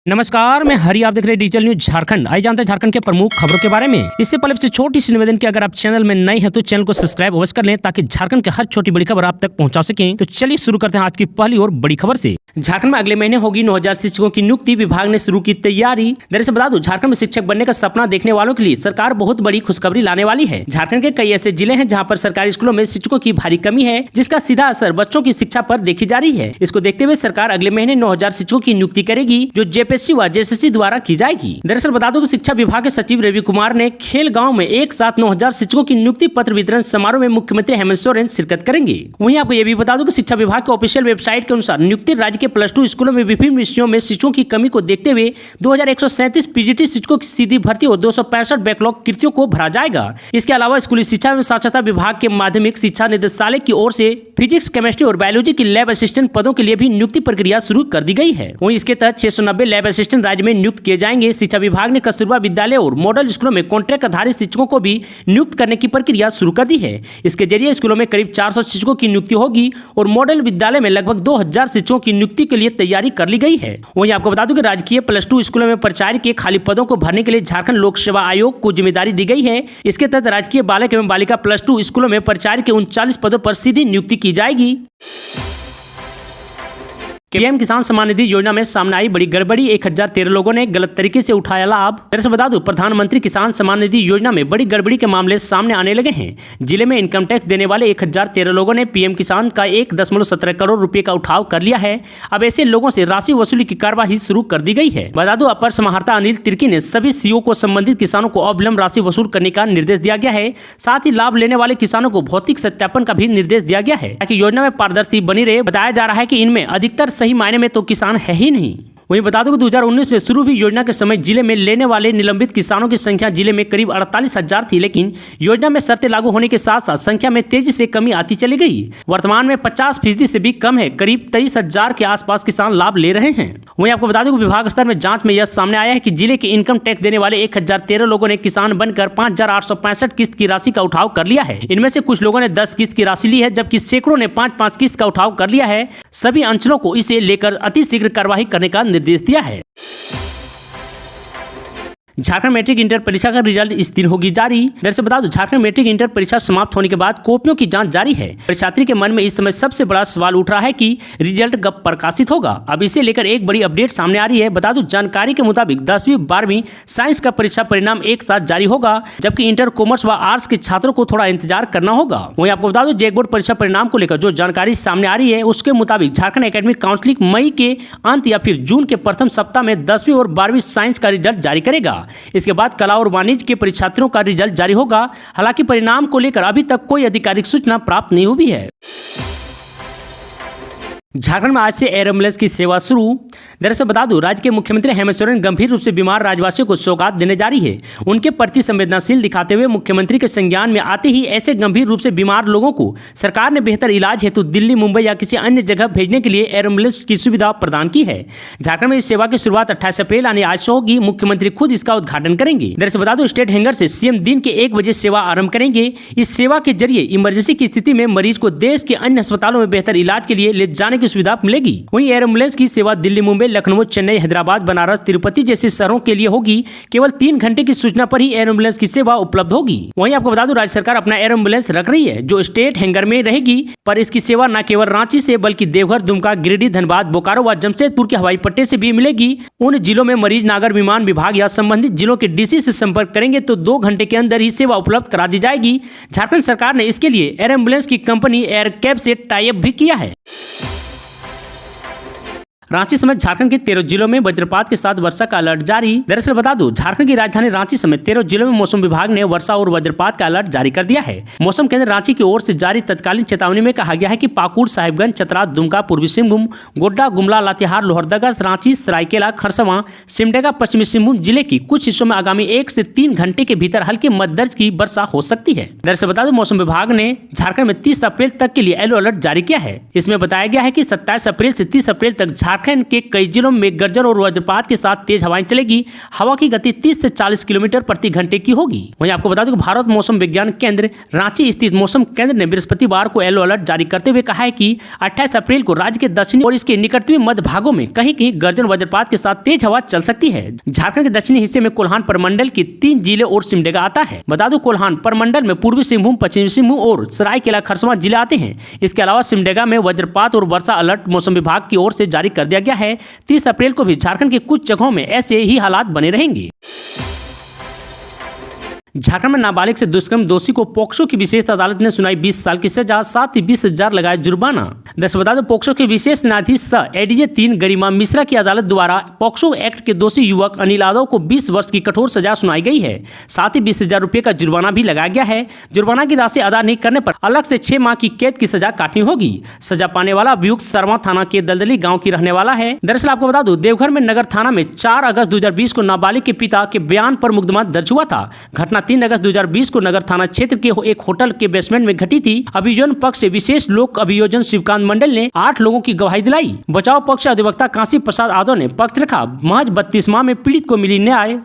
नमस्कार, मैं हरि। आप देख रहे हैं डिजिटल न्यूज झारखंड। आइए जानते हैं झारखंड के प्रमुख खबरों के बारे में। इससे पहले से छोटी सी निवेदन की, अगर आप चैनल में नए हैं तो चैनल को सब्सक्राइब अवश्य कर लें ताकि झारखंड की हर छोटी बड़ी खबर आप तक पहुंचा सकें। तो चलिए शुरू करते हैं आज की पहली और बड़ी खबर से। झारखंड में अगले महीने होगी 9000 शिक्षकों की नियुक्ति। विभाग ने शुरू की तैयारी। दरअसल बता दूं, झारखंड में शिक्षक बनने का सपना देखने वालों के लिए सरकार बहुत बड़ी खुशखबरी लाने वाली है। झारखंड के कई ऐसे जिले हैं जहाँ पर सरकारी स्कूलों में शिक्षकों की भारी कमी है, जिसका सीधा असर बच्चों की शिक्षा पर देखी जा रही है। इसको देखते हुए सरकार अगले महीने 9000 शिक्षकों की नियुक्ति करेगी, जो जेपीएससी व जेएसएससी द्वारा की जाएगी। दरअसल बता दूं कि शिक्षा विभाग के सचिव रवि कुमार ने खेल गांव में एक साथ 9000 शिक्षकों की नियुक्ति पत्र वितरण समारोह में मुख्यमंत्री हेमंत सोरेन शिरकत करेंगे। वहीं आपको यह भी बता दूं कि शिक्षा विभाग के ऑफिशियल वेबसाइट के अनुसार नियुक्ति राज्य के +2 स्कूलों में विभिन्न विषयों में शिक्षकों की कमी को देखते हुए 2137 पीजीटी शिक्षकों की सीधी भर्ती और 265 बैकलॉग कृतियों को भरा जाएगा। इसके अलावा स्कूली शिक्षा एवं साक्षरता विभाग के माध्यमिक शिक्षा निदेशालय की ओर से फिजिक्स, केमिस्ट्री और बायोलॉजी की लैब असिस्टेंट पदों के लिए भी नियुक्ति प्रक्रिया शुरू कर दी गई है। वहीं इसके तहत 690 लैब असिस्टेंट राज्य में नियुक्त किए जाएंगे। शिक्षा विभाग ने कस्तूरबा विद्यालय और मॉडल स्कूलों में कॉन्ट्रैक्ट आधारित शिक्षकों को भी नियुक्त करने की प्रक्रिया शुरू कर दी है। इसके जरिए स्कूलों में करीब 400 शिक्षकों की नियुक्ति होगी और मॉडल विद्यालय में लगभग 2000 शिक्षकों की नियुक्ति के लिए तैयारी कर ली गई है। वहीं आपको बता दूं कि राजकीय +2 स्कूलों में प्राचार्य के खाली पदों को भरने के लिए झारखंड लोक सेवा आयोग को जिम्मेदारी दी गई है। इसके तहत राजकीय बालक एवं बालिका +2 स्कूलों में प्राचार्य के 39 पदों पर सीधी नियुक्ति की जाएगी। पीएम किसान सम्मान निधि योजना में सामने आई बड़ी गड़बड़ी। 1013 लोगों ने गलत तरीके से उठाया लाभ। दरअसल बता दूं, प्रधानमंत्री किसान सम्मान निधि योजना में बड़ी गड़बड़ी के मामले सामने आने लगे हैं। जिले में इनकम टैक्स देने वाले 1013 लोगों ने पीएम किसान का 1.17 करोड़ रुपए का उठाव कर लिया है। अब ऐसे लोगों से राशि वसूली की कार्यवाही शुरू कर दी गई है। बता दूं, अपर समाहर्ता अनिल तिर्की ने सभी सीओ को संबंधित किसानों को अविलंब राशि वसूल करने का निर्देश दिया गया है। साथ ही लाभ लेने वाले किसानों को भौतिक सत्यापन का भी निर्देश दिया गया है ताकि योजना में पारदर्शी बनी रहे। बताया जा रहा है कि इनमें अधिकतर सही मायने में तो किसान है ही नहीं। वहीं बता दूं कि 2019 में शुरू हुई योजना के समय जिले में लेने वाले निलंबित किसानों की संख्या जिले में करीब 48,000 थी, लेकिन योजना में शर्तें लागू होने के साथ साथ संख्या में तेजी से कमी आती चली गई। वर्तमान में 50% से भी कम है, करीब 23,000 के आसपास किसान लाभ ले रहे हैं। वहीं आपको बता दूं कि विभाग स्तर में जांच में यह सामने आया है कि जिले के इनकम टैक्स देने वाले 1013 लोगों ने किसान बनकर 5865 किस्त की राशि का उठाव कर लिया है। इनमें से कुछ लोगों ने 10 किस्त की राशि ली है, जबकि सैकड़ों ने 5-5 किस्त का उठाव कर लिया है। सभी अंचलों को इसे लेकर अतिशीघ्र कार्यवाही करने का निर्देश दिया है। झारखंड मैट्रिक इंटर परीक्षा का रिजल्ट इस दिन होगी जारी। दरअसल बता दूं, झारखंड मैट्रिक इंटर परीक्षा समाप्त होने के बाद कॉपियों की जांच जारी है। परीक्षार्थी के मन में इस समय सबसे बड़ा सवाल उठ रहा है कि रिजल्ट कब प्रकाशित होगा। अब इसे लेकर एक बड़ी अपडेट सामने आ रही है। बता दूं, जानकारी के मुताबिक 10वीं 12वीं साइंस का परीक्षा परिणाम एक साथ जारी होगा, जबकि इंटर, कॉमर्स व आर्ट्स के छात्रों को थोड़ा इंतजार करना होगा। वहीं आपको बता दूं, जेक बोर्ड परीक्षा परिणाम को लेकर जो जानकारी सामने आ रही है उसके मुताबिक झारखंड एकेडमिक काउंसिल मई के अंत या फिर जून के प्रथम सप्ताह में 10वीं और 12वीं साइंस का रिजल्ट जारी करेगा। इसके बाद कला और वाणिज्य के परीक्षार्थियों का रिजल्ट जारी होगा। हालांकि परिणाम को लेकर अभी तक कोई आधिकारिक सूचना प्राप्त नहीं हुई है। झारखंड में आज से एयर एम्बुलेंस की सेवा शुरू। दरअसल बता दूं, राज्य के मुख्यमंत्री हेमंत सोरेन गंभीर रूप से बीमार राज्यवासियों को सौगात देने जा रही है। उनके प्रति संवेदनशील दिखाते हुए मुख्यमंत्री के संज्ञान में आते ही ऐसे गंभीर रूप से बीमार लोगों को सरकार ने बेहतर इलाज हेतु दिल्ली, मुंबई या किसी अन्य जगह भेजने के लिए एयर एम्बुलेंस की सुविधा प्रदान की है। झारखंड में इस सेवा की शुरुआत 28 अप्रैल यानी आज से होगी। मुख्यमंत्री खुद इसका उद्घाटन करेंगे। दरअसल बता दूं, स्टेट हैंगर से सीएम दिन के 1 बजे सेवा आरंभ करेंगे। इस सेवा के जरिए इमरजेंसी की स्थिति में मरीज को देश के अन्य अस्पतालों में बेहतर इलाज के लिए ले जाने की सुविधा मिलेगी। वहीं एयर एम्बुलेंस की सेवा दिल्ली, मुंबई, लखनऊ, चेन्नई, हैदराबाद, बनारस, तिरुपति जैसे शहरों के लिए होगी। केवल 3 घंटे की सूचना पर ही एयर एम्बुलेंस की सेवा उपलब्ध होगी। वहीं आपको बता दूं, राज्य सरकार अपना एयर एम्बुलेंस रख रही है, जो स्टेट हैंगर में रहेगी। पर इसकी सेवा न केवल रांची से बल्कि देवघर, दुमका, गिरिडीह, धनबाद, बोकारो व जमशेदपुर के हवाई पट्टे से भी मिलेगी। उन जिलों में मरीज नागर विमान विभाग या संबंधित जिलों के डीसी से संपर्क करेंगे तो 2 घंटे के अंदर ही सेवा उपलब्ध करा दी जाएगी। झारखंड सरकार ने इसके लिए एयर एम्बुलेंस की कंपनी एयरकैब से टाई अप भी किया है। रांची समेत झारखंड के 13 जिलों में वज्रपात के साथ वर्षा का अलर्ट जारी। दरअसल बता दूं, झारखंड की राजधानी रांची समेत 13 जिलों में मौसम विभाग ने वर्षा और वज्रपात का अलर्ट जारी कर दिया है। मौसम केंद्र रांची की ओर से जारी तत्कालीन चेतावनी में कहा गया है कि पाकुड़, साहिबगंज, चतरा, दुमका, पूर्वी सिंहभूम, गोड्डा, गुमला, लातेहार, लोहरदगा, रांची, सरायकेला, खरसवां, सिमडेगा, पश्चिमी सिंहभूम जिले की कुछ हिस्सों में आगामी 1 से 3 घंटे के भीतर हल्की मध्य दर्ज की वर्षा हो सकती है। दरअसल बता दूं, मौसम विभाग ने झारखंड में 30 अप्रैल तक के लिए येलो अलर्ट जारी किया है। इसमें बताया गया है कि 27 अप्रैल से 30 अप्रैल तक झारखंड के कई जिलों में गर्जन और वज्रपात के साथ तेज हवाएं चलेगी। हवा की गति 30 से 40 किलोमीटर प्रति घंटे की होगी। वहीं आपको बता दूं कि भारत मौसम विज्ञान केंद्र रांची स्थित मौसम केंद्र ने बृहस्पतिवार को येलो अलर्ट जारी करते हुए कहा है कि 28 अप्रैल को राज्य के दक्षिणी और इसके निकटतम मध्य भागों में कहीं कहीं गर्जन वज्रपात के साथ तेज हवा चल सकती है। झारखंड के दक्षिणी हिस्से में कोल्हान प्रमंडल के 3 जिले और सिमडेगा आता है। बता दूं कोल्हान प्रमंडल में पूर्वी सिंहभूम, पश्चिमी सिंहभूम और सरायकेला खरसावां जिले आते हैं। इसके अलावा सिमडेगा में वज्रपात और वर्षा अलर्ट मौसम विभाग की ओर से जारी कर दिया गया है। 30 अप्रैल को भी झारखंड के कुछ जगहों में ऐसे ही हालात बने रहेंगे। झारखंड में नाबालिग से दुष्कर्म दोषी को पोक्सो की विशेष अदालत ने सुनाई 20 साल की सजा, साथ ही 20,000 लगाया जुर्माना। दरअसल बता दें पोक्सो के विशेष न्यायाधीश एडीजे 3 गरिमा मिश्रा की अदालत द्वारा पोक्सो एक्ट के दोषी युवक अनिल यादव को 20 वर्ष की कठोर सजा सुनाई गई है। साथ ही 20,000 रुपये का जुर्माना भी लगाया गया है। जुर्माना की राशि अदा नहीं करने पर अलग से 6 माह की कैद की सजा काटनी होगी। सजा पाने वाला अभियुक्त सरवा थाना के दलदली गाँव की रहने वाला है। दरअसल आपको बता दूं देवघर में नगर थाना में 4 अगस्त 2020 को नाबालिग के पिता के बयान पर मुकदमा दर्ज हुआ था। घटना 3 अगस्त 2020 को नगर थाना क्षेत्र के एक होटल के बेसमेंट में घटी थी। अभियोजन पक्ष से विशेष लोक अभियोजन शिवकांत मंडल ने 8 लोगों की गवाही दिलाई। बचाव पक्ष अधिवक्ता काशी प्रसाद यादव ने पक्ष रखा। महज 32 माह में पीड़ित को मिली न्याय।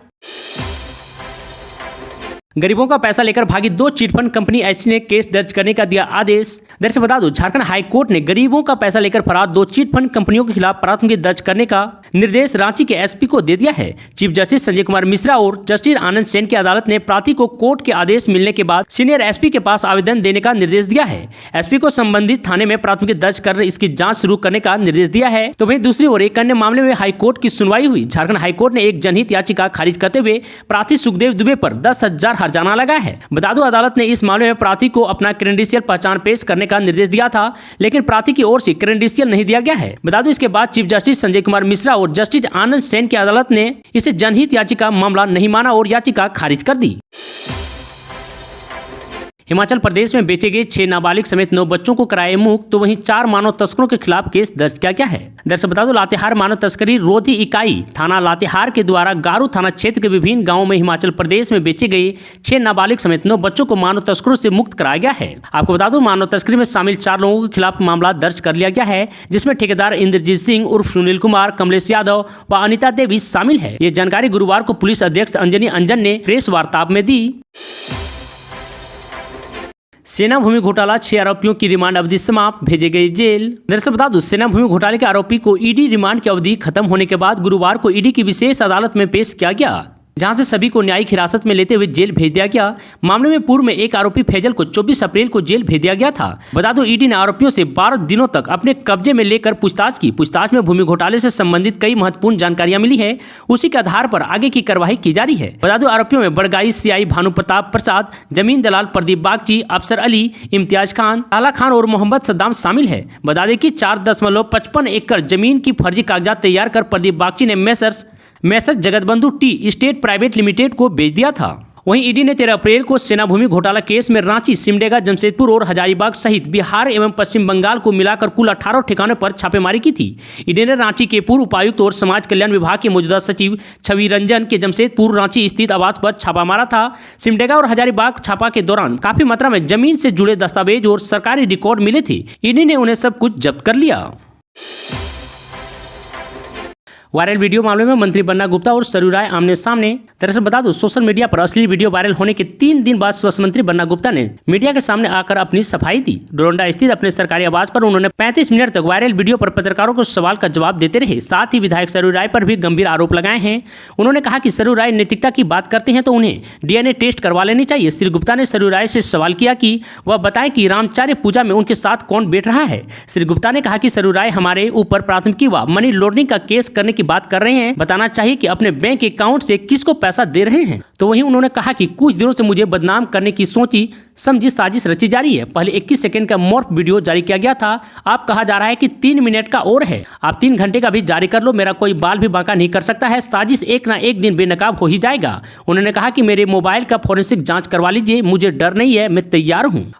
गरीबों का पैसा लेकर भागी 2 चिटफंड कंपनी एचसी ने केस दर्ज करने का दिया आदेश। दरअसल बता दूं झारखंड हाई कोर्ट ने गरीबों का पैसा लेकर फरार 2 चिटफंड कंपनियों के खिलाफ प्राथमिकी दर्ज करने का निर्देश रांची के एसपी को दे दिया है। चीफ जस्टिस संजय कुमार मिश्रा और जस्टिस आनंद सेन की अदालत ने प्रार्थी को कोर्ट के आदेश मिलने के बाद सीनियर एसपी के पास आवेदन देने का निर्देश दिया है। एसपी को संबंधित थाने में प्राथमिकी दर्ज कर इसकी जाँच शुरू करने का निर्देश दिया है। तो वहीं दूसरी ओर एक अन्य मामले में हाईकोर्ट की सुनवाई हुई। झारखंड हाईकोर्ट ने एक जनहित याचिका खारिज करते हुए प्रार्थी सुखदेव दुबे पर 10,000 हर्जाना लगाया है। बता दूं अदालत ने इस मामले में प्रार्थी को अपना क्रेडेंशियल पहचान पेश करने का निर्देश दिया था, लेकिन प्रार्थी की ओर से क्रेडेंशियल नहीं दिया गया है। बता दूं इसके बाद चीफ जस्टिस संजय कुमार मिश्रा और जस्टिस आनंद सेन की अदालत ने इसे जनहित याचिका मामला नहीं माना और याचिका खारिज कर दी। हिमाचल प्रदेश में बेचे गए 6 नाबालिग समेत 9 बच्चों को कराए मुक्त, तो वहीं 4 मानव तस्करों के खिलाफ केस दर्ज किया गया है। दरअसल बता दो लातेहार मानव तस्करी रोधी इकाई थाना लातेहार के द्वारा गारू थाना क्षेत्र के विभिन्न गांवों में हिमाचल प्रदेश में बेचे गए 6 नाबालिग समेत 9 बच्चों को मानव तस्करों से मुक्त कराया गया है। आपको बता दो मानव तस्करी में शामिल 4 लोगों के खिलाफ मामला दर्ज कर लिया गया है, जिसमें ठेकेदार इंद्रजीत सिंह उर्फ सुनील कुमार, कमलेश यादव व अनिता देवी शामिल है। ये जानकारी गुरुवार को पुलिस अध्यक्ष अंजनी अंजन ने प्रेस वार्ता में दी। सेना भूमि घोटाला 6 आरोपियों की रिमांड अवधि समाप्त, भेजे गए जेल। दरअसल बता दूं सेना भूमि घोटाले के आरोपी को ईडी रिमांड की अवधि खत्म होने के बाद गुरुवार को ईडी की विशेष अदालत में पेश किया गया, जहां से सभी को न्यायिक हिरासत में लेते हुए जेल भेज दिया गया। मामले में पूर्व में एक आरोपी फैजल को 24 अप्रैल को जेल भेज दिया गया था। बता दो ईडी ने आरोपियों से 12 दिनों तक अपने कब्जे में लेकर पूछताछ की। पूछताछ में भूमि घोटाले से संबंधित कई महत्वपूर्ण जानकारियां मिली है, उसी के आधार पर आगे की कार्रवाई की जा रही है। बता दो आरोपियों में बड़गाई सीआई भानु प्रताप प्रसाद, जमीन दलाल प्रदीप बागची, अफसर अली, इम्तियाज खान, आला खान और मोहम्मद सद्दाम शामिल है। बता दें कि 4.55 एकड़ जमीन की फर्जी कागजात तैयार कर प्रदीप बागची ने Messrs Jagatbandhu T state private limited को बेच दिया था। वहीं ईडी ने 13 अप्रैल को सेना भूमि घोटाला केस में रांची, सिमडेगा, जमशेदपुर और हजारीबाग सहित बिहार एवं पश्चिम बंगाल को मिलाकर कुल 18 ठिकानों पर छापेमारी की थी। ईडी ने रांची के पूर्व उपायुक्त और समाज कल्याण विभाग के मौजूदा सचिव छवि रंजन के जमशेदपुर रांची स्थित आवास पर छापा मारा था। सिमडेगा और हजारीबाग छापा के दौरान काफी मात्रा में जमीन से जुड़े दस्तावेज और सरकारी रिकॉर्ड मिले थे। ईडी ने उन्हें सब कुछ जब्त कर लिया। वायरल वीडियो मामले में मंत्री बन्ना गुप्ता और सरयू राय आमने सामने। दरअसल बता दूं सोशल मीडिया पर असली वीडियो वायरल होने के 3 दिन बाद स्वास्थ्य मंत्री बन्ना गुप्ता ने मीडिया के सामने आकर अपनी सफाई दी। डोरंडा स्थित अपने सरकारी आवास पर उन्होंने 35 मिनट तक वायरल वीडियो पर पत्रकारों को सवाल का जवाब देते रहे। साथ ही विधायक सरयू राय पर भी गंभीर आरोप लगाए हैं। उन्होंने कहा कि सरयू राय नैतिकता की बात करते हैं तो उन्हें DNA टेस्ट करवा लेनी चाहिए। श्री गुप्ता ने सरयू राय से सवाल किया कि वह बताएं कि रामचार्य पूजा में उनके साथ कौन बैठ रहा है। श्री गुप्ता ने कहा कि सरयू राय हमारे ऊपर प्राथमिकी व मनी लॉन्ड्रिंग का केस करने की बात कर रहे हैं, बताना चाहिए कि अपने बैंक अकाउंट से किसको पैसा दे रहे हैं। तो वहीं उन्होंने कहा कि कुछ दिनों से मुझे बदनाम करने की सोची समझी साजिश रची जा रही है। पहले 21 सेकंड का मॉर्फ वीडियो जारी किया गया था, अब कहा जा रहा है कि 3 मिनट का और है। आप 3 घंटे का भी जारी कर लो, मेरा कोई बाल भी बांका नहीं कर सकता है। साजिश एक ना एक दिन बेनकाब हो ही जाएगा। उन्होंने कहा कि मेरे मोबाइल का फोरेंसिक जाँच करवा लीजिए, मुझे डर नहीं है, मैं तैयार हूँ।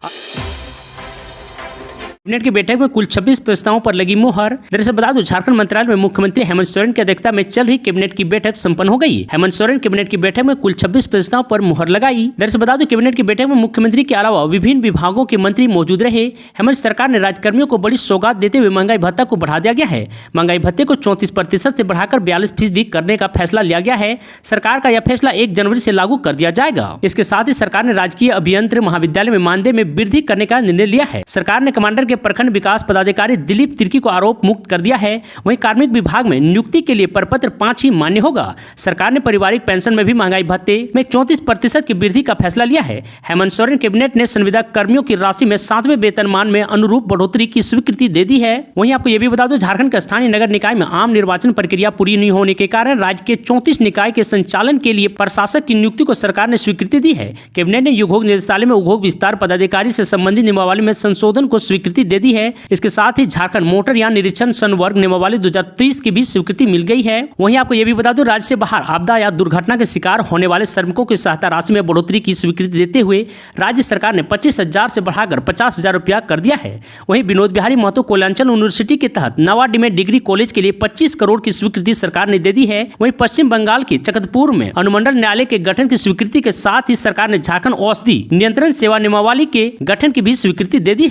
कैबिनेट की बैठक में कुल 26 प्रस्तावों पर लगी मुहर। दरअसल बता दूं, झारखंड मंत्रालय में मुख्यमंत्री हेमंत सोरेन की अध्यक्षता में चल रही कैबिनेट की बैठक संपन्न हो गई। हेमंत सोरेन कैबिनेट की बैठक में कुल 26 प्रस्तावों पर मुहर लगाई। दरअसल बता दूं, कैबिनेट की बैठक में मुख्यमंत्री के अलावा विभिन्न विभागों के मंत्री मौजूद रहे। हेमंत सरकार ने राज्यकर्मियों को बड़ी सौगात देते हुए महंगाई भत्ता को बढ़ा दिया गया है। महंगाई भत्ते को 34% से बढ़ाकर 42% करने का फैसला लिया गया है। सरकार का यह फैसला 1 जनवरी से लागू कर दिया जाएगा। इसके साथ ही सरकार ने राजकीय अभियंत्र महाविद्यालय में मानदेय में वृद्धि करने का निर्णय लिया है। सरकार ने कमांडर के प्रखंड विकास पदाधिकारी दिलीप तिर्की को आरोप मुक्त कर दिया है। वहीं कार्मिक विभाग में नियुक्ति के लिए प्रपत्र 5 ही मान्य होगा। सरकार ने पारिवारिक पेंशन में भी महंगाई भत्ते में 34% की वृद्धि का फैसला लिया है। हेमंत सोरेन कैबिनेट ने संविदा कर्मियों की राशि में 7वें वेतनमान में अनुरूप बढ़ोतरी की स्वीकृति दे दी है। वहीं आपको यह भी बता दो, झारखंड के स्थानीय नगर निकाय में आम निर्वाचन प्रक्रिया पूरी नहीं होने के कारण राज्य के 34 निकाय के संचालन के लिए प्रशासक की नियुक्ति को सरकार ने स्वीकृति दी है। कैबिनेट ने उद्योग निदेशालय में उद्योग विस्तार पदाधिकारी से संबंधित नियमावली में संशोधन को स्वीकृति दे दी है। इसके साथ ही झारखंड मोटर यान निरीक्षण संवर्ग नियमावली 2023 की भी स्वीकृति मिल गई है। वहीं आपको यह भी बता दो, राज्य से बाहर आपदा या दुर्घटना के शिकार होने वाले श्रमिकों की सहायता राशि में बढ़ोतरी की स्वीकृति देते हुए राज्य सरकार ने 25,000 से बढ़ाकर 50,000 रुपया कर दिया है। वहीं विनोद बिहारी महतो कोयलांचल यूनिवर्सिटी के तहत नवाडी में डिग्री कॉलेज के लिए 25 करोड़ की स्वीकृति सरकार ने दे दी है। वहीं पश्चिम बंगाल के चकतपुर में अनुमंडल न्यायालय के गठन की स्वीकृति के साथ ही सरकार ने झारखंड औषधि नियंत्रण सेवा नियमावली के गठन की भी स्वीकृति दे दी है।